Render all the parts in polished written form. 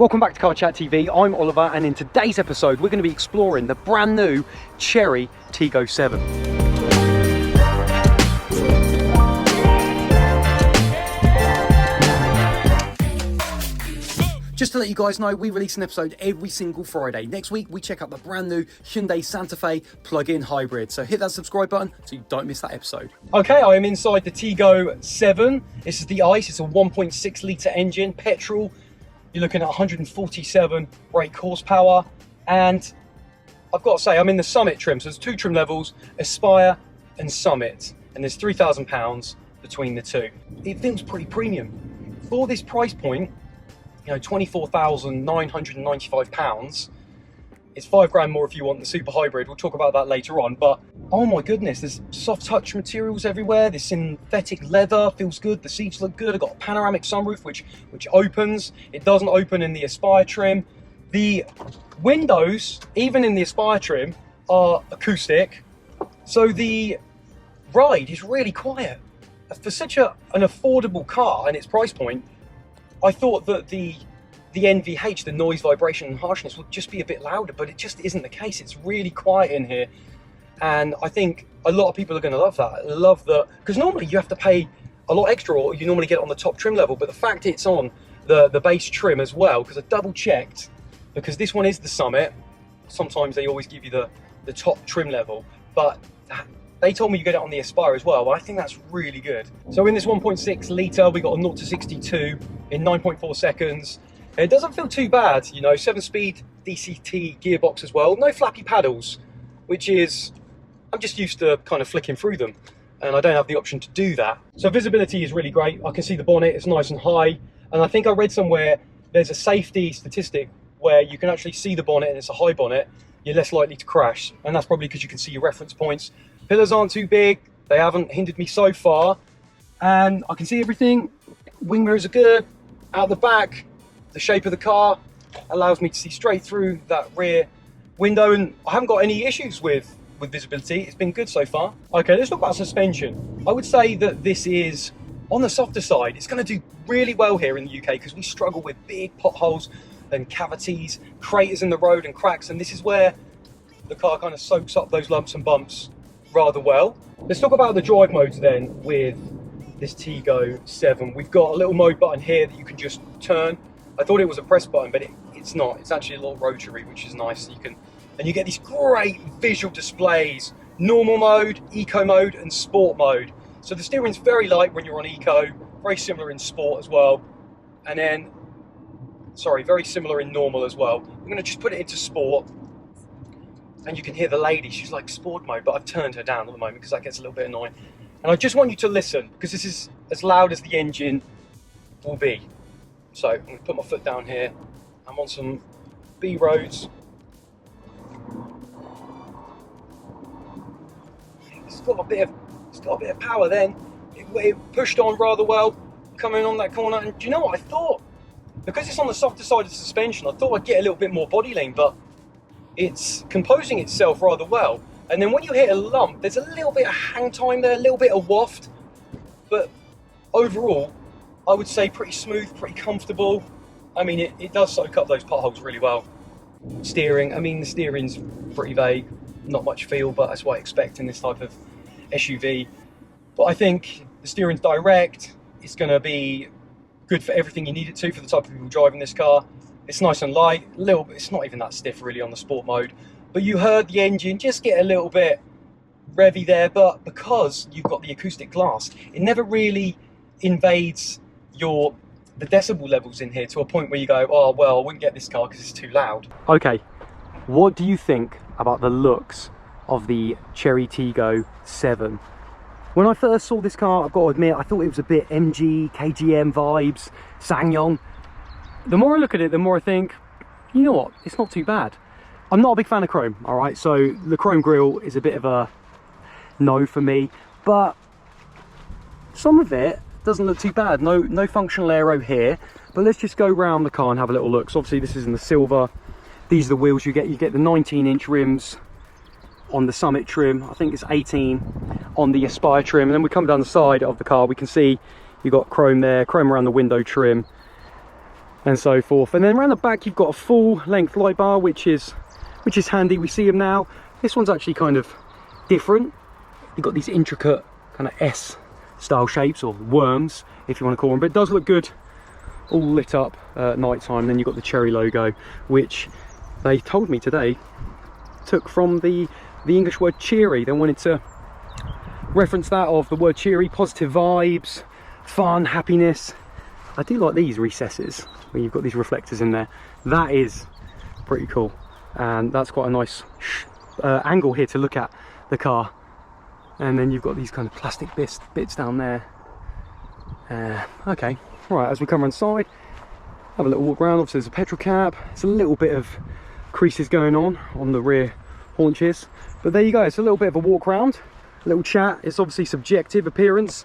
Welcome back to Car Chat TV. I'm Oliver, and in today's episode we're going to be exploring the brand new Chery Tiggo 7. Just to let you guys know, we release an episode every single Friday. Next week we check out the brand new Hyundai Santa Fe plug-in hybrid. So hit that subscribe button so you don't miss that episode. Okay, I am inside the Tiggo 7. This is the ICE. It's a 1.6 litre engine, petrol. You're looking at 147 brake horsepower, and I've got to say I'm in the Summit trim. So there's two trim levels, Aspire and Summit, and there's £3,000 between the two. It feels pretty premium for this price point. You know, £24,995. It's £5 more if you want the super hybrid. We'll talk about that later on, but oh my goodness, there's soft touch materials everywhere. This synthetic leather feels good. The seats look good. I've got a panoramic sunroof which opens. It doesn't open in the Aspire trim. The windows, even in the Aspire trim, are acoustic, so the ride is really quiet for such an affordable car and its price point. I thought that the NVH, the noise, vibration and harshness, would just be a bit louder, but it just isn't the case. It's really quiet in here, and I think a lot of people are going to love that. Love that, because normally you have to pay a lot extra, or you normally get it on the top trim level, but the fact it's on the base trim as well, because I double checked, because this one is the Summit. Sometimes they always give you the top trim level, but they told me you get it on the Aspire as well. I think that's really good. So in this 1.6 litre, we got a 0 to 62 in 9.4 seconds. It doesn't feel too bad, you know, 7-speed DCT gearbox as well. No flappy paddles, which is, I'm just used to kind of flicking through them, and I don't have the option to do that. So visibility is really great. I can see the bonnet, it's nice and high. And I think I read somewhere there's a safety statistic where you can actually see the bonnet, and it's a high bonnet, you're less likely to crash. And that's probably because you can see your reference points. Pillars aren't too big, they haven't hindered me so far, and I can see everything. Wing mirrors are good. Out the back, the shape of the car allows me to see straight through that rear window, and I haven't got any issues with visibility. It's been good so far. Okay, let's talk about suspension. I would say that this is on the softer side. It's going to do really well here in the UK because we struggle with big potholes and cavities, craters in the road and cracks, and this is where the car kind of soaks up those lumps and bumps rather well. Let's talk about the drive modes then with this Tiggo 7. We've got a little mode button here that you can just turn. I thought it was a press button, but it's not. It's actually a little rotary, which is nice. And you get these great visual displays: normal mode, eco mode, and sport mode. So the steering's very light when you're on eco, very similar in sport as well, and then, sorry, very similar in normal as well. I'm going to just put it into sport, and you can hear the lady. She's like sport mode, but I've turned her down at the moment because that gets a little bit annoying. And I just want you to listen, because this is as loud as the engine will be. So I'm going to put my foot down here. I'm on some B roads. It's got a bit of power then. It pushed on rather well coming on that corner. And do you know what I thought? Because it's on the softer side of the suspension, I thought I'd get a little bit more body lean, but it's composing itself rather well. And then when you hit a lump, there's a little bit of hang time there, a little bit of waft, but overall, I would say pretty smooth, pretty comfortable. I mean, it does soak up those potholes really well. Steering, I mean, the steering's pretty vague, not much feel, but that's what I expect in this type of SUV. But I think the steering's direct. It's going to be good for everything you need it to for the type of people driving this car. It's nice and light, a little bit, it's not even that stiff really on the sport mode. But you heard the engine just get a little bit revvy there, but because you've got the acoustic glass, it never really invades the decibel levels in here to a point where you go, oh, well, I wouldn't get this car because it's too loud. Okay, what do you think about the looks of the Chery Tiggo 7? When I first saw this car, I've got to admit, I thought it was a bit MG, KGM vibes, SsangYong. The more I look at it, the more I think, you know what, it's not too bad. I'm not a big fan of chrome, all right? So the chrome grille is a bit of a no for me, but some of it doesn't look too bad. No functional aero here, but let's just go around the car and have a little look. So obviously this is in the silver. These are the wheels you get. You get the 19-inch rims on the Summit trim. I think it's 18 on the Aspire trim. And then we come down the side of the car, we can see you've got chrome there, chrome around the window trim. and so forth. And then around the back you've got a full length light bar, which is handy. We see them now. This one's actually kind of different. You've got these intricate kind of S style shapes, or worms if you want to call them, but it does look good all lit up at night time. Then you've got the Chery logo, which they told me today took from the English word cheery. They wanted to reference that, of the word cheery, positive vibes, fun, happiness. I do like these recesses where you've got these reflectors in there. That is pretty cool, and that's quite a nice angle here to look at the car. And then you've got these kind of plastic bits down there. Okay, right, as we come around the side, have a little walk around. Obviously there's a petrol cap. It's a little bit of creases going on the rear haunches, but there you go. It's a little bit of a walk around, a little chat. It's obviously subjective appearance,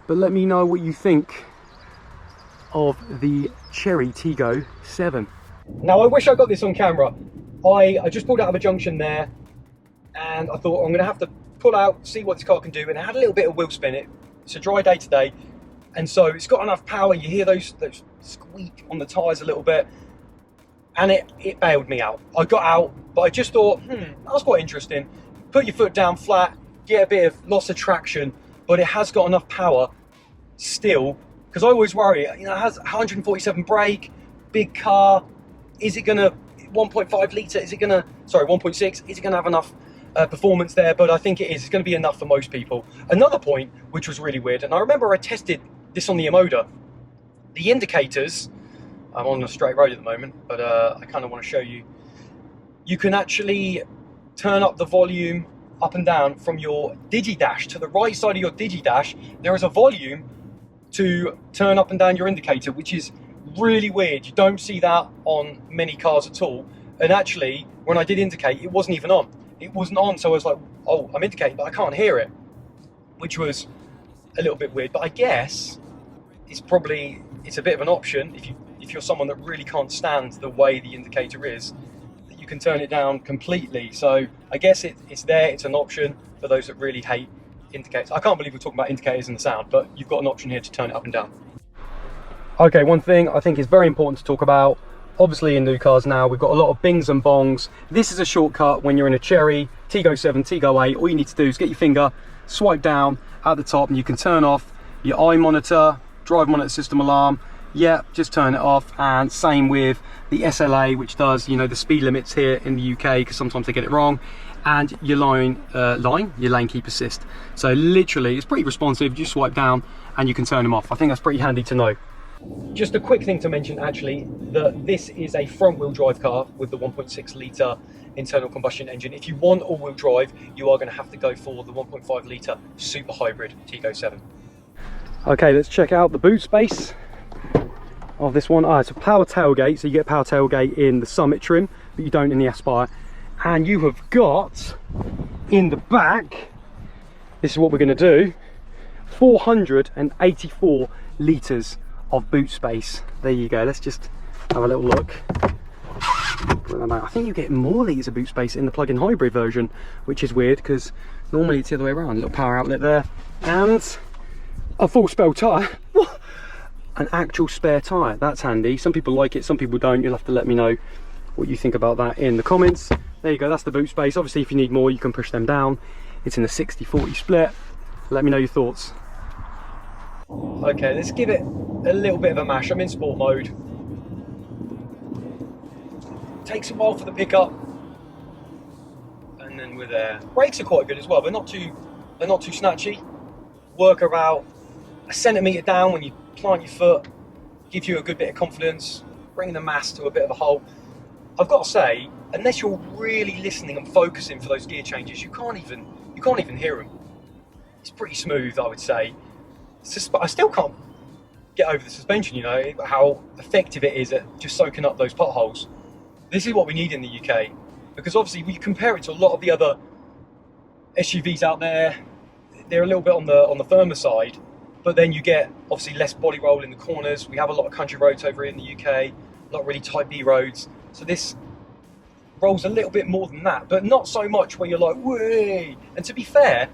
but let me know what you think of the Chery Tiggo 7. Now I wish I got this on camera. I just pulled out of a junction there, and I thought I'm gonna have to pull out, see what this car can do, and I had a little bit of wheel spin. It's a dry day today, and so it's got enough power. You hear those squeak on the tyres a little bit, and it bailed me out. I got out, but I just thought, that was quite interesting. Put your foot down flat, get a bit of loss of traction, but it has got enough power still, because I always worry, you know, it has 147 brake, big car. Is it gonna 1.5 litre? Is it gonna, sorry, 1.6? Is it gonna have enough performance there? But I think it is. It's going to be enough for most people. Another point which was really weird, and I remember I tested this on the Emoda, the indicators. I'm on a straight road at the moment, but I kind of want to show you. You can actually turn up the volume up and down from your DigiDash. To the right side of your DigiDash, there is a volume to turn up and down your indicator, which is really weird. You don't see that on many cars at all. And actually, when I did indicate, it wasn't even on. It wasn't on, so I was like, oh, I'm indicating, but I can't hear it, which was a little bit weird. But I guess it's a bit of an option if you're someone that really can't stand the way the indicator is, that you can turn it down completely. So I guess it's there. It's an option for those that really hate indicators. I can't believe we're talking about indicators and the sound, but you've got an option here to turn it up and down. Okay, one thing I think is very important to talk about. Obviously in new cars now, we've got a lot of bings and bongs. This is a shortcut when you're in a Chery, Tiggo 7, Tiggo 8. All you need to do is get your finger, swipe down at the top, and you can turn off your eye monitor, drive monitor system alarm. Yeah, just turn it off. And same with the SLA, which does, you know, the speed limits here in the UK, because sometimes they get it wrong. And your your lane keep assist. So literally, it's pretty responsive. You swipe down and you can turn them off. I think that's pretty handy to know. Just a quick thing to mention, actually, that this is a front-wheel drive car with the 1.6 litre internal combustion engine. If you want all-wheel drive, you are going to have to go for the 1.5 litre super hybrid Tiggo 7. Okay, let's check out the boot space of this one. It's a power tailgate, so you get power tailgate in the Summit trim, but you don't in the Aspire. And you have got, in the back, this is what we're going to do, 484 litres of boot space. There you go. Let's just have a little look. I think you get more litres of boot space in the plug-in hybrid version, which is weird because normally it's the other way around. A little power outlet there, and a full spare tyre. An actual spare tyre. That's handy. Some people like it, some people don't. You'll have to let me know what you think about that in the comments. There you go. That's the boot space. Obviously, if you need more, you can push them down. It's in a 60-40 split. Let me know your thoughts. Okay, let's give it a little bit of a mash. I'm in sport mode. Takes a while for the pickup, and then we're there. Brakes are quite good as well. They're not too snatchy. Work about a centimetre down when you plant your foot. Give you a good bit of confidence. Bring the mass to a bit of a halt. I've got to say, unless you're really listening and focusing for those gear changes, you can't even hear them. It's pretty smooth, I would say. I still can't get over the suspension, you know, how effective it is at just soaking up those potholes. This is what we need in the UK, because obviously we compare it to a lot of the other SUVs out there. They're a little bit on the firmer side, but then you get obviously less body roll in the corners. We have a lot of country roads over here in the UK, a lot of really tight B roads. So this rolls a little bit more than that, but not so much where you're like, whee! And to be fair,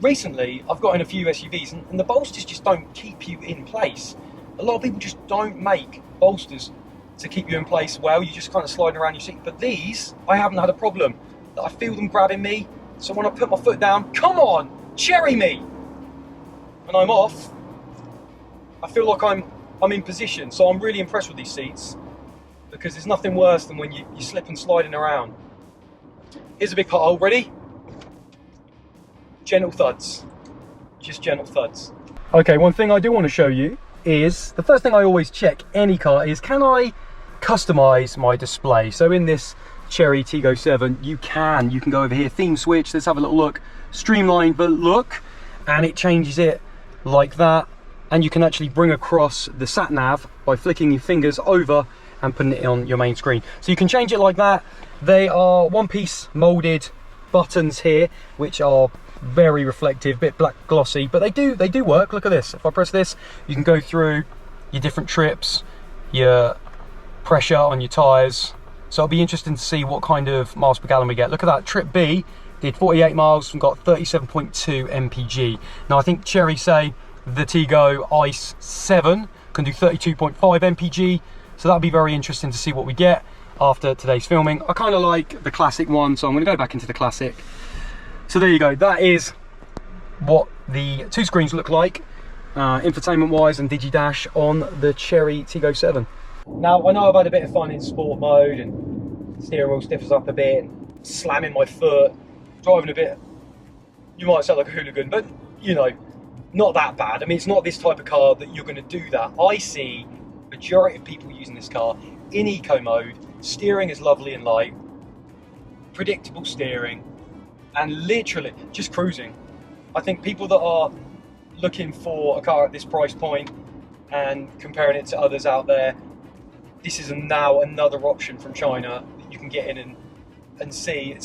recently I've got in a few SUVs and the bolsters just don't keep you in place. A lot of people just don't make bolsters to keep you in place well. You're just kind of sliding around your seat. But these, I haven't had a problem. I feel them grabbing me. So when I put my foot down, come on, Chery me! And I'm off. I feel like I'm in position. So I'm really impressed with these seats, because there's nothing worse than when you slip and sliding around. Here's a big pothole. Ready? Gentle thuds. Just gentle thuds. Okay, one thing I do want to show you is, the first thing I always check any car is, can I customize my display? So in this Chery Tiggo 7, you can go over here, theme switch, let's have a little look, streamline but look, and it changes it like that. And you can actually bring across the sat nav by flicking your fingers over and putting it on your main screen. So you can change it like that. They are one-piece molded buttons here, which are very reflective, bit black glossy, but they do work. Look at this. If I press this, you can go through your different trips, your pressure on your tires. So it'll be interesting to see what kind of miles per gallon we get. Look at that. Trip B did 48 miles and got 37.2 mpg. Now I think Chery say the Tiggo Ice 7 can do 32.5 mpg. So that'll be very interesting to see what we get after today's filming. I kind of like the classic one, so I'm going to go back into the classic. So there you go. That is what the two screens look like, infotainment wise and DigiDash, on the Chery Tiggo 7. Now I know I've had a bit of fun in sport mode, and steering wheel stiffens up a bit, and slamming my foot, driving a bit, you might sound like a hooligan, but you know, not that bad. I mean, it's not this type of car that you're going to do that. I see majority of people using this car in eco mode. Steering is lovely and light, predictable steering, and literally just cruising. I think people that are looking for a car at this price point and comparing it to others out there, this is now another option from China that you can get in and see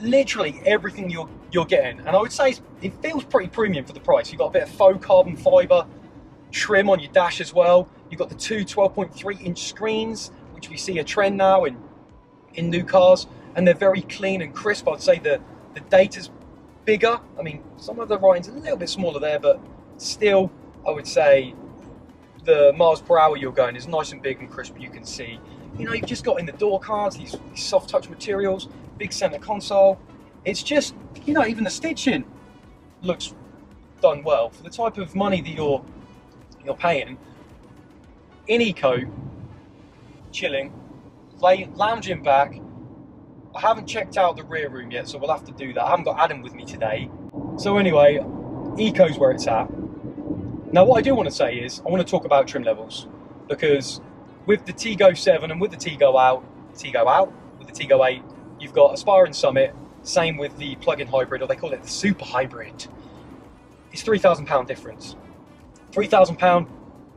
literally everything you're getting. And I would say it feels pretty premium for the price. You've got a bit of faux carbon fibre trim on your dash as well. You've got the two 12.3 inch screens, which we see a trend now in new cars, and they're very clean and crisp. I'd say the data's bigger. I mean, some of the writing's a little bit smaller there, but still, I would say the miles per hour you're going is nice and big and crisp. You can see, you know, you've just got in the door cards, these soft touch materials, big center console. It's just, you know, even the stitching looks done well for the type of money that you're paying. In eco, chilling, lounging back. I haven't checked out the rear room yet, so we'll have to do that. I haven't got Adam with me today. So anyway, eco's where it's at. Now what I do want to say is, I want to talk about trim levels, because with the Tiggo 7 and with the Tiggo out, with the Tiggo 8, you've got Aspire and Summit, same with the plug-in hybrid, or they call it the super hybrid. It's £3,000 difference. £3,000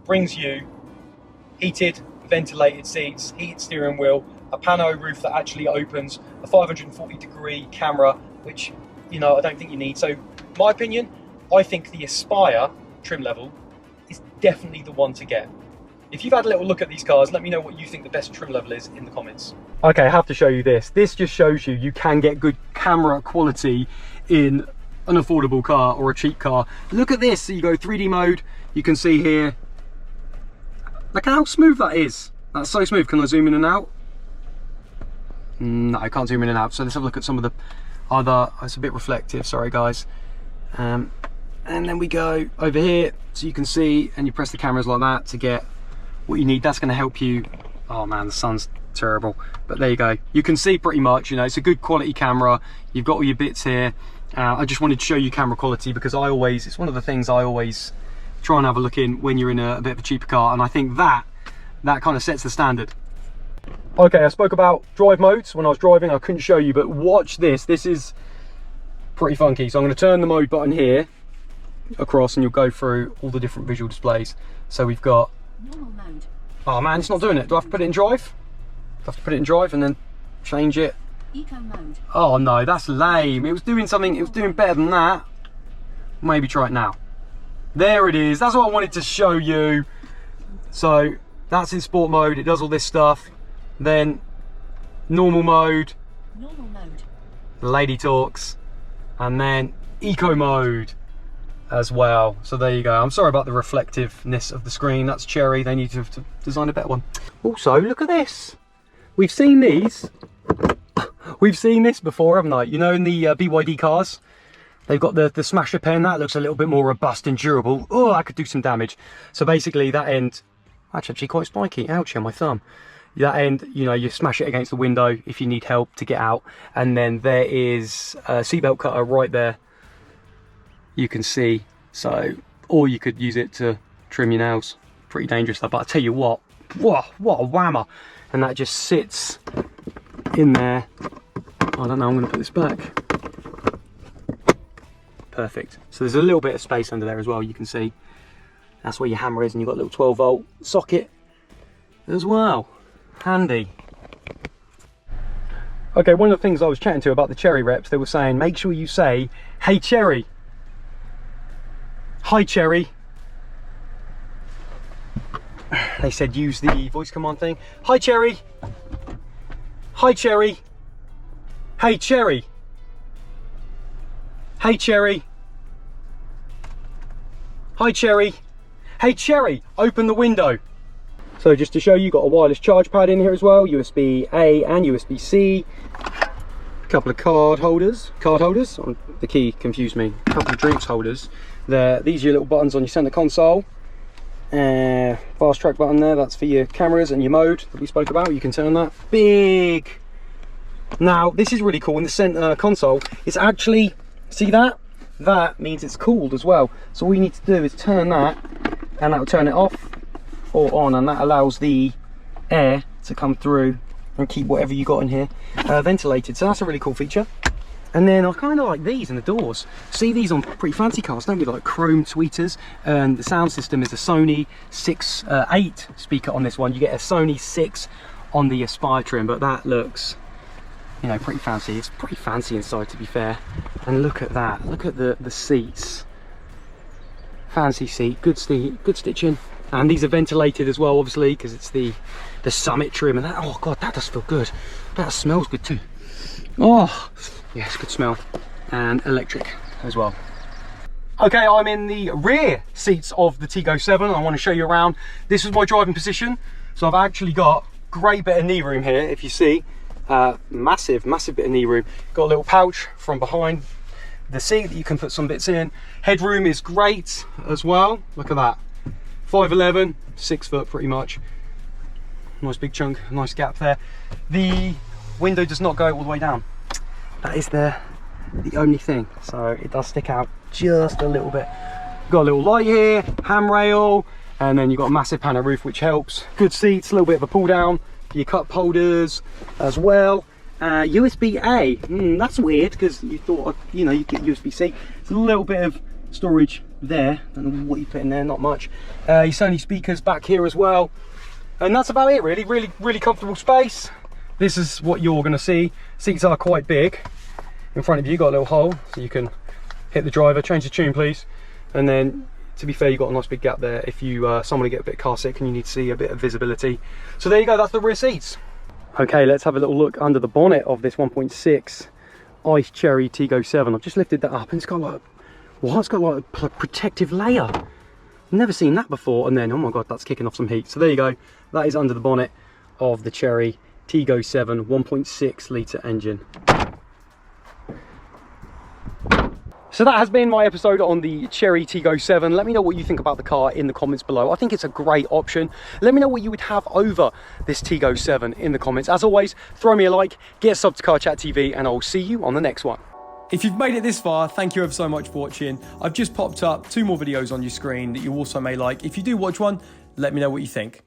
brings you heated, ventilated seats, heated steering wheel, a pano roof that actually opens, a 540-degree camera, which, you know, I don't think you need. So, my opinion, I think the Aspire trim level is definitely the one to get. If you've had a little look at these cars, let me know what you think the best trim level is in the comments. Okay, I have to show you this. This just shows you can get good camera quality in an affordable car or a cheap car. Look at this. So you go 3D mode, you can see here, look how smooth that is. That's so smooth. Can I zoom in and out? No, I can't zoom in and out. So let's have a look at some of the other, it's a bit reflective, sorry guys. And then we go over here, so you can see, and you press the cameras like that to get what you need. That's going to help you. Oh man, the sun's terrible, but there you go. You can see pretty much, you know, it's a good quality camera. You've got all your bits here. I just wanted to show you camera quality, because it's one of the things I always try and have a look in when you're in a bit of a cheaper car, and I think that kind of sets the standard. Okay, I spoke about drive modes when I was driving. I couldn't show you, but watch this. This is pretty funky. So I'm going to turn the mode button here across, and you'll go through all the different visual displays. So we've got normal mode. Oh man, it's not doing it. Do I have to put it in drive? I have to put it in drive and then change it. Eco mode. Oh no, that's lame. It was doing something, it was doing better than that. Maybe try it now. There it is. That's what I wanted to show you. So that's in sport mode. It does all this stuff. Then normal mode. Normal mode. The lady talks. And then eco mode. as well. So there you go. I'm sorry about the reflectiveness of the screen. That's Chery. They need to design a better one. Also, look at this. We've seen these. We've seen this before, haven't I? You know, in the BYD cars, they've got the smasher pen. That looks a little bit more robust and durable. Oh, that could do some damage. So basically that end, that's actually quite spiky. Ouch, on my thumb. That end, you know, you smash it against the window if you need help to get out. And then there is a seatbelt cutter right there. You can see. So, or you could use it to trim your nails. Pretty dangerous stuff. But I tell you what, whoa, what a whammer. And that just sits in there. I don't know, I'm going to put this back. Perfect. So there's a little bit of space under there as well, you can see. That's where your hammer is, and you've got a little 12 volt socket as well. Handy. Okay, one of the things I was chatting to about the Chery reps, they were saying, make sure you say, hey Chery. Hi Chery. They said use the voice command thing. Hi Chery. Hi Chery. Hey Chery. Hey Chery. Hi Chery. Hey Chery, open the window. So just to show you, got a wireless charge pad in here as well, USB-A and USB-C. A couple of card holders. The key confused me. A couple of drinks holders. These are your little buttons on your center console. Fast track button there, that's for your cameras and your mode that we spoke about. You can turn that. Big. Now this is really cool. In the center console, it's actually, see that? That means it's cooled as well. So all you need to do is turn that, and that will turn it off or on, and that allows the air to come through and keep whatever you got in here ventilated. So that's a really cool feature. And then I kind of like these in the doors. See these on pretty fancy cars, don't we? Like chrome tweeters. And the sound system is a Sony 8 speaker on this one. You get a Sony 6 on the Aspire trim, but that looks, you know, pretty fancy. It's pretty fancy inside, to be fair. And look at that. Look at the seats. Fancy seat, good stitching. And these are ventilated as well, obviously, because it's the Summit trim. And that, oh god, that does feel good. That smells good too. Oh, yes, good smell. And electric as well. Okay, I'm in the rear seats of the Tiggo 7. I want to show you around. This is my driving position. So I've actually got great bit of knee room here, if you see. Massive bit of knee room. Got a little pouch from behind the seat that you can put some bits in. Headroom is great as well. Look at that. 5'11", 6 foot pretty much. Nice big chunk, nice gap there. The window does not go all the way down. That is the only thing. So it does stick out just a little bit. Got a little light here, handrail, and then you've got a massive panel roof, which helps. Good seats, a little bit of a pull down. Your cup holders as well. USB-A, that's weird, because you thought, you know, you get USB-C. It's a little bit of storage there. Don't know what you put in there, not much. Your Sony speakers back here as well. And that's about it really. Really comfortable space. This is what you're gonna see. Seats are quite big. In front of you, got a little hole, so you can hit the driver, change the tune please. And then, to be fair, you've got a nice big gap there if you suddenly get a bit car sick and you need to see a bit of visibility. So there you go, that's the rear seats. Okay, let's have a little look under the bonnet of this 1.6 ICE Chery Tiggo 7. I've just lifted that up and it's got like, what? It's got like a protective layer. Never seen that before. And then, oh my God, that's kicking off some heat. So there you go. That is under the bonnet of the Chery Tiggo 7 1.6 litre engine. So that has been my episode on the Chery Tiggo 7. Let me know what you think about the car in the comments below. I think it's a great option. Let me know what you would have over this Tiggo 7 in the comments. As always, throw me a like, get a sub to Car Chat TV, and I'll see you on the next one. If you've made it this far, thank you ever so much for watching. I've just popped up 2 more videos on your screen that you also may like. If you do watch one, let me know what you think.